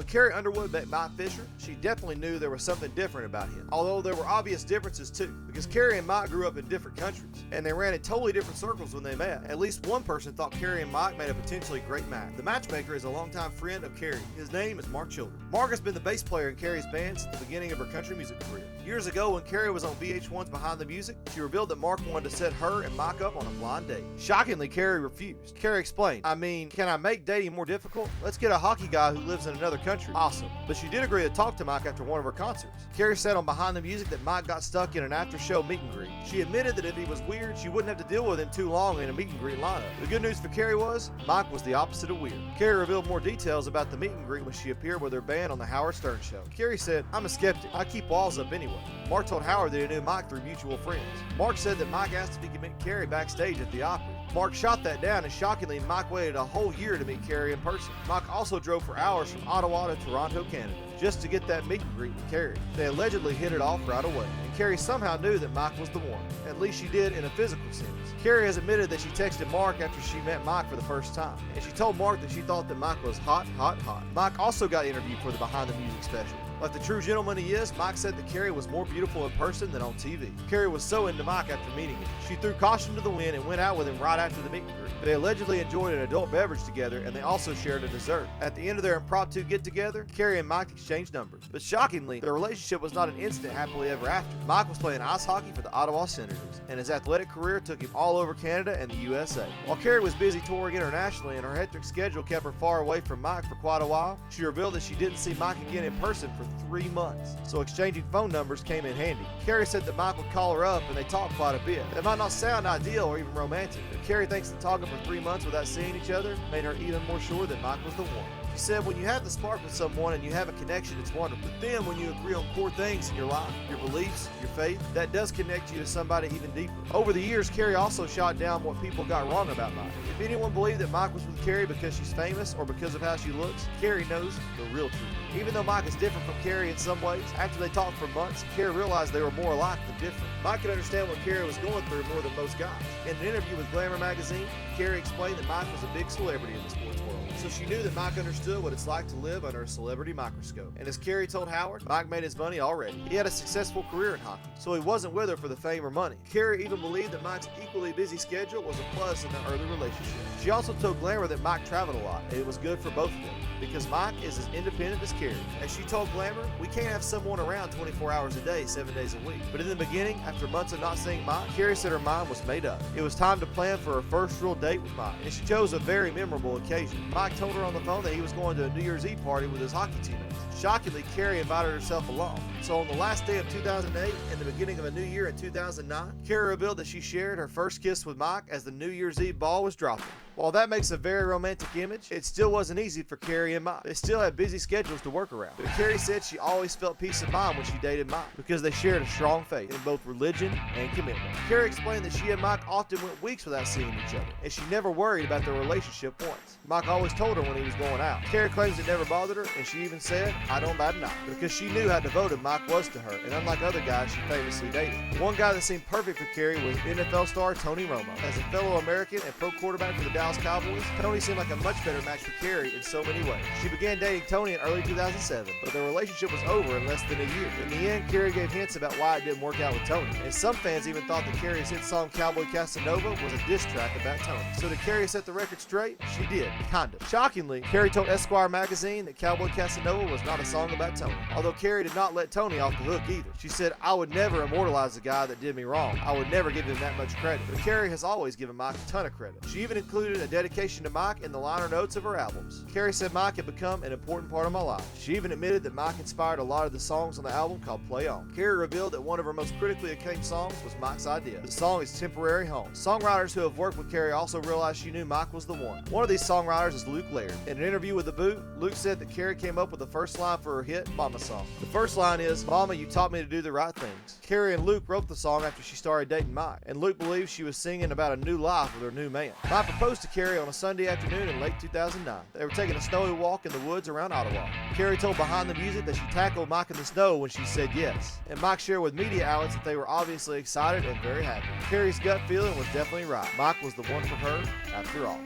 When Carrie Underwood met Mike Fisher, she definitely knew there was something different about him. Although there were obvious differences too, because Carrie and Mike grew up in different countries, and they ran in totally different circles when they met. At least one person thought Carrie and Mike made a potentially great match. The matchmaker is a longtime friend of Carrie. His name is Mark Children. Mark has been the bass player in Carrie's band since the beginning of her country music career. Years ago, when Carrie was on VH1's Behind the Music, she revealed that Mark wanted to set her and Mike up on a blind date. Shockingly, Carrie refused. Carrie explained, "I mean, can I make dating more difficult? Let's get a hockey guy who lives in another country." Awesome. But she did agree to talk to Mike after one of her concerts. Carrie said on Behind the Music that Mike got stuck in an after-show meet and greet. She admitted that if he was weird, she wouldn't have to deal with him too long in a meet and greet lineup. The good news for Carrie was, Mike was the opposite of weird. Carrie revealed more details about the meet and greet when she appeared with her band on the Howard Stern Show. Carrie said, "I'm a skeptic. I keep walls up anyway." Mark told Howard that he knew Mike through mutual friends. Mark said that Mike asked if he could meet Carrie backstage at the Opry. Mark shot that down, and shockingly, Mike waited a whole year to meet Carrie in person. Mike also drove for hours from Ottawa to Toronto, Canada, just to get that meet and greet with Carrie. They allegedly hit it off right away, and Carrie somehow knew that Mike was the one. At least she did in a physical sense. Carrie has admitted that she texted Mark after she met Mike for the first time, and she told Mark that she thought that Mike was hot, hot, hot. Mike also got interviewed for the Behind the Music special. Like the true gentleman he is, Mike said that Carrie was more beautiful in person than on TV. Carrie was so into Mike after meeting him. She threw caution to the wind and went out with him right after the meet and greet. They allegedly enjoyed an adult beverage together, and they also shared a dessert. At the end of their impromptu get-together, Carrie and Mike exchanged numbers. But shockingly, their relationship was not an instant happily ever after. Mike was playing ice hockey for the Ottawa Senators, and his athletic career took him all over Canada and the USA. While Carrie was busy touring internationally and her hectic schedule kept her far away from Mike for quite a while, she revealed that she didn't see Mike again in person for 3 months, so exchanging phone numbers came in handy. Carrie said that Mike would call her up and they talked quite a bit. That might not sound ideal or even romantic, but Carrie thinks that talking for 3 months without seeing each other made her even more sure that Mike was the one. She said, "When you have the spark with someone and you have a connection, it's wonderful. But then when you agree on core things in your life, your beliefs, your faith, that does connect you to somebody even deeper." Over the years, Carrie also shot down what people got wrong about Mike. If anyone believed that Mike was with Carrie because she's famous or because of how she looks, Carrie knows the real truth. Even though Mike is different from Carrie in some ways, after they talked for months, Carrie realized they were more alike than different. Mike could understand what Carrie was going through more than most guys. In an interview with Glamour magazine, Carrie explained that Mike was a big celebrity in the sports world, so she knew that Mike understood what it's like to live under a celebrity microscope. And as Carrie told Howard, Mike made his money already. He had a successful career in hockey, so he wasn't with her for the fame or money. Carrie even believed that Mike's equally busy schedule was a plus in their early relationship. She also told Glamour that Mike traveled a lot, and it was good for both of them, because Mike is as independent as Carrie. As she told Glamour, "We can't have someone around 24 hours a day, 7 days a week." But in the beginning, after months of not seeing Mike, Carrie said her mind was made up. It was time to plan for her first real date with Mike, and she chose a very memorable occasion. Mike told her on the phone that he was going to a New Year's Eve party with his hockey teammates. Shockingly, Carrie invited herself along. So on the last day of 2008 and the beginning of a new year in 2009, Carrie revealed that she shared her first kiss with Mike as the New Year's Eve ball was dropping. While that makes a very romantic image, it still wasn't easy for Carrie and Mike. They still had busy schedules to work around. But Carrie said she always felt peace of mind when she dated Mike because they shared a strong faith in both religion and commitment. Carrie explained that she and Mike often went weeks without seeing each other, and she never worried about their relationship once. Mike always told her when he was going out. Carrie claims it never bothered her, and she even said, "I don't bat an eye," because she knew how devoted Mike was to her, and unlike other guys she famously dated. One guy that seemed perfect for Carrie was NFL star Tony Romo. As a fellow American and pro quarterback for the Dallas Cowboys, Tony seemed like a much better match for Carrie in so many ways. She began dating Tony in early 2007, but their relationship was over in less than a year. In the end, Carrie gave hints about why it didn't work out with Tony, and some fans even thought that Carrie's hit song Cowboy Casanova was a diss track about Tony. So did Carrie set the record straight? She did, kind of. Shockingly, Carrie told Esquire magazine that Cowboy Casanova was not a song about Tony, although Carrie did not let Tony off the hook either. She said, "I would never immortalize the guy that did me wrong. I would never give him that much credit." But Carrie has always given Mike a ton of credit. She even included a dedication to Mike in the liner notes of her albums. Carrie said, "Mike had become an important part of my life." She even admitted that Mike inspired a lot of the songs on the album called Play On. Carrie revealed that one of her most critically acclaimed songs was Mike's idea. The song is Temporary Home. Songwriters who have worked with Carrie also realized she knew Mike was the one. One of these songwriters is Luke Laird. In an interview with The Boot, Luke said that Carrie came up with the first line for her hit Mama song. The first line is, "Mama, you taught me to do the right things." Carrie and Luke wrote the song after she started dating Mike, and Luke believes she was singing about a new life with her new man. Mike proposed to Carrie on a Sunday afternoon in late 2009. They were taking a snowy walk in the woods around Ottawa. Carrie told Behind the Music that she tackled Mike in the snow when she said yes, and Mike shared with media outlets that they were obviously excited and very happy. Carrie's gut feeling was definitely right. Mike was the one for her after all.